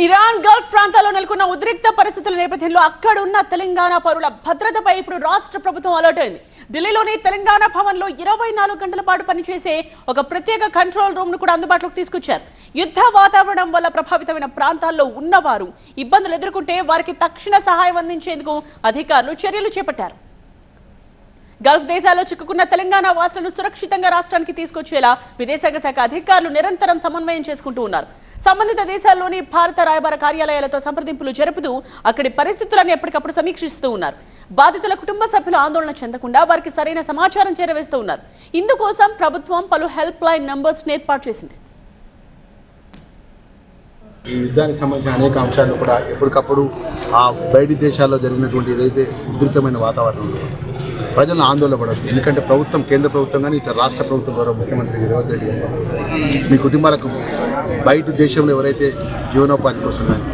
Iran Gulf ప్రాంతాల్లో నెలకొన్న ఉద్రిక్త పరిస్థితుల నేపథ్యంలో అక్కడ ఉన్న తెలంగాణ పౌరుల భద్రతపై ఇప్పుడు రాష్ట్ర ప్రభుత్వం అలర్ట్ అయింది. ఢిల్లీలోని తెలంగాణ భవన్లో 24 గంటల పాటు పనిచేసే ఒక ప్రత్యేక కంట్రోల్ రూమ్ ను కూడా అందుబాటులోకి తీసుకొచ్చారు. యుద్ధ వాతావరణం వల్ల ప్రభావితమైన ప్రాంతాల్లో ఉన్నవారు ఇబ్బందులు ఎదుర్కొంటే వారికి తక్షణ సహాయం అందించేందుకు అధికారులు చర్యలు చేపట్టారు. గల్ఫ్ దేశాల్లో చిక్కుకున్న తెలంగాణ వాసులను సురక్షితంగా రాష్ట్రానికి తీసుకొచ్చేలా విదేశాంగ శాఖ అధికారులు నిరంతరం సమన్వయం చేసుకుంటూ ఉన్నారు. సంబంధిత దేశాల్లోని భారత రాయబార కార్యాలయాలతో సంప్రదింపులు జరుపుతూ అక్కడి పరిస్థితులను ఎప్పటికప్పుడు సమీక్షిస్తూ ఉన్నారు. బాధితుల కుటుంబ సభ్యులు ఆందోళన చెందకుండా వారికి సరైన సమాచారం చేరవేస్తూ ఉన్నారు. ఇందుకోసం ప్రభుత్వం పలు హెల్ప్ లైన్ నంబర్స్ ఏర్పాటు చేసింది. ఈ యుద్ధానికి సంబంధించిన అనేక అంశాలను కూడా ఎప్పటికప్పుడు ఆ బయటి దేశాల్లో జరిగినటువంటి ఏదైతే ఉధృతమైన వాతావరణం ప్రజలను ఆందోళన పడదు. ఎందుకంటే ప్రభుత్వం, కేంద్ర ప్రభుత్వం కానీ ఇట్లా రాష్ట్ర ప్రభుత్వం ద్వారా ముఖ్యమంత్రి రేవంత్ రెడ్డి గారు మీ కుటుంబాలకు బయట దేశంలో ఎవరైతే జీవనోపాధి కోసం కానీ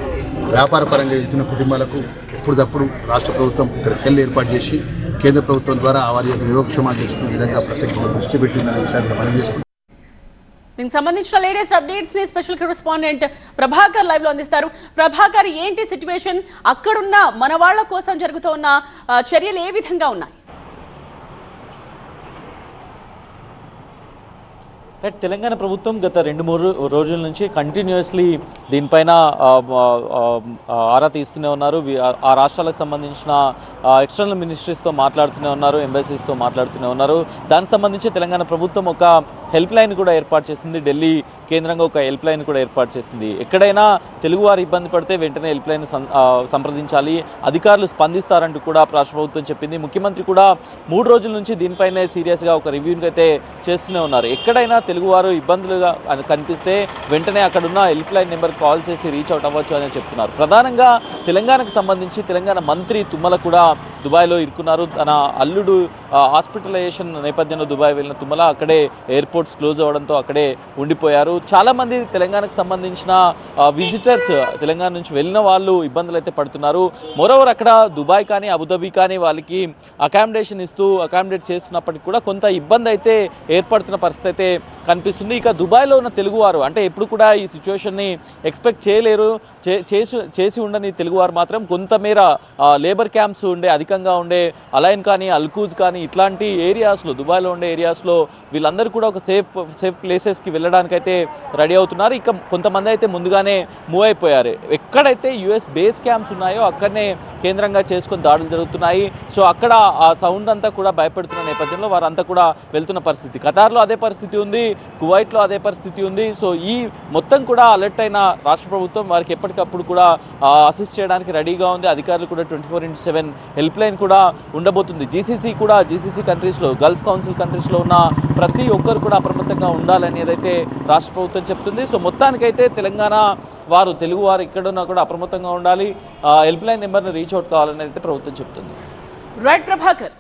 వ్యాపార పరంగా వెళ్తున్న కుటుంబాలకు ఎప్పటికప్పుడు రాష్ట్ర ప్రభుత్వం ఇక్కడ సెల్ ఏర్పాటు చేసి కేంద్ర ప్రభుత్వం ద్వారా వారి యొక్క యోగక్షేమాలు చేసుకునే విధంగా ప్రత్యేకంగా దృష్టి పెట్టిందనే విషయాన్ని మనం చేసుకుంటాం. దీనికి సంబంధించిన లేటెస్ట్ అప్డేట్స్ ని స్పెషల్ కరెస్పాండెంట్ ప్రభాకర్ లైవ్ లో అందిస్తారు. ప్రభాకర్, ఏంటి సిచ్యువేషన్? అక్కడున్న మన వాళ్ళ కోసం జరుగుతున్న చర్యలు ఏ విధంగా ఉన్నాయి? తెలంగాణ ప్రభుత్వం గత 2-3 రోజుల నుంచి కంటిన్యూస్లీ దీనిపైన ఆరా తీస్తూనే ఉన్నారు. ఆ రాష్ట్రాలకు సంబంధించిన ఎక్స్టర్నల్ మినిస్ట్రీస్తో మాట్లాడుతూనే ఉన్నారు, ఎంబసీస్తో మాట్లాడుతూనే ఉన్నారు. దానికి సంబంధించి తెలంగాణ ప్రభుత్వం ఒక హెల్ప్ లైన్ కూడా ఏర్పాటు చేసింది. ఢిల్లీ కేంద్రంగా ఒక హెల్ప్ లైన్ కూడా ఏర్పాటు చేసింది. ఎక్కడైనా తెలుగువారు ఇబ్బంది పడితే వెంటనే హెల్ప్ లైన్ సంప్రదించాలి, అధికారులు స్పందిస్తారంటూ కూడా రాష్ట్ర ప్రభుత్వం చెప్పింది. ముఖ్యమంత్రి కూడా 3 రోజుల నుంచి దీనిపైనే సీరియస్గా ఒక రివ్యూని అయితే చేస్తూనే ఉన్నారు. ఎక్కడైనా తెలుగువారు ఇబ్బందులుగా కనిపిస్తే వెంటనే అక్కడున్న హెల్ప్ లైన్ నెంబర్ కాల్ చేసి రీచ్ అవుట్ అవ్వచ్చు అని చెప్తున్నారు. ప్రధానంగా తెలంగాణకు సంబంధించి తెలంగాణ మంత్రి తుమ్మల కూడా దుబాయ్లో ఇరుక్కున్నారు. తన అల్లుడు హాస్పిటలైజేషన్ నేపథ్యంలో దుబాయ్ వెళ్ళిన తుమ్మల అక్కడే ఎయిర్పోర్ట్స్ క్లోజ్ అవ్వడంతో అక్కడే ఉండిపోయారు. చాలామంది తెలంగాణకు సంబంధించిన విజిటర్స్ తెలంగాణ నుంచి వెళ్ళిన వాళ్ళు ఇబ్బందులు అయితే పడుతున్నారు. మోరోవర్ అక్కడ దుబాయ్ కానీ అబుదాబి కానీ వాళ్ళకి అకామిడేషన్ ఇస్తూ అకామిడేట్ చేస్తున్నప్పటికీ కూడా కొంత ఇబ్బంది అయితే ఏర్పడుతున్న పరిస్థితి అయితే కనిపిస్తుంది. ఇక దుబాయ్లో ఉన్న తెలుగువారు అంటే ఎప్పుడు కూడా ఈ సిచ్యువేషన్ని ఎక్స్పెక్ట్ చేయలేరు. చేసి ఉండని తెలుగువారు మాత్రం కొంతమేర లేబర్ క్యాంప్స్ అధికంగా ఉండే అలైన్ కానీ అల్కూజ్ కానీ ఇట్లాంటి ఏరియాస్లో, దుబాయ్లో ఉండే ఏరియాస్లో వీళ్ళందరూ కూడా ఒక సేఫ్ ప్లేసెస్కి వెళ్ళడానికైతే రెడీ అవుతున్నారు. ఇక కొంతమంది అయితే ముందుగానే మూవ్ అయిపోయారు. ఎక్కడైతే యుఎస్ బేస్ క్యాంప్స్ ఉన్నాయో అక్కడనే కేంద్రంగా చేసుకొని దాడులు జరుగుతున్నాయి. సో అక్కడ ఆ సౌండ్ అంతా కూడా భయపెడుతున్న నేపథ్యంలో వారంతా కూడా వెళ్తున్న పరిస్థితి. ఖతార్లో అదే పరిస్థితి ఉంది, కువైట్లో అదే పరిస్థితి ఉంది. సో ఈ మొత్తం కూడా అలర్ట్ అయిన రాష్ట్ర ప్రభుత్వం వారికి ఎప్పటికప్పుడు కూడా అసిస్ట్ చేయడానికి రెడీగా ఉంది. అధికారులు కూడా 24/7 హెల్ప్ లైన్ కూడా ఉండబోతుంది. జీసీసీ కంట్రీస్లో, గల్ఫ్ కౌన్సిల్ కంట్రీస్లో ఉన్న ప్రతి ఒక్కరు కూడా అప్రమత్తంగా ఉండాలని ఏదైతే రాష్ట్ర ప్రభుత్వం చెప్తుంది. సో మొత్తానికైతే తెలంగాణ వారు, తెలుగు వారు ఎక్కడున్నా కూడా అప్రమత్తంగా ఉండాలి, హెల్ప్ లైన్ నెంబర్ని రీచ్ అవుట్ కావాలని అయితే ప్రభుత్వం చెప్తుంది. రైట్ ప్రభాకర్.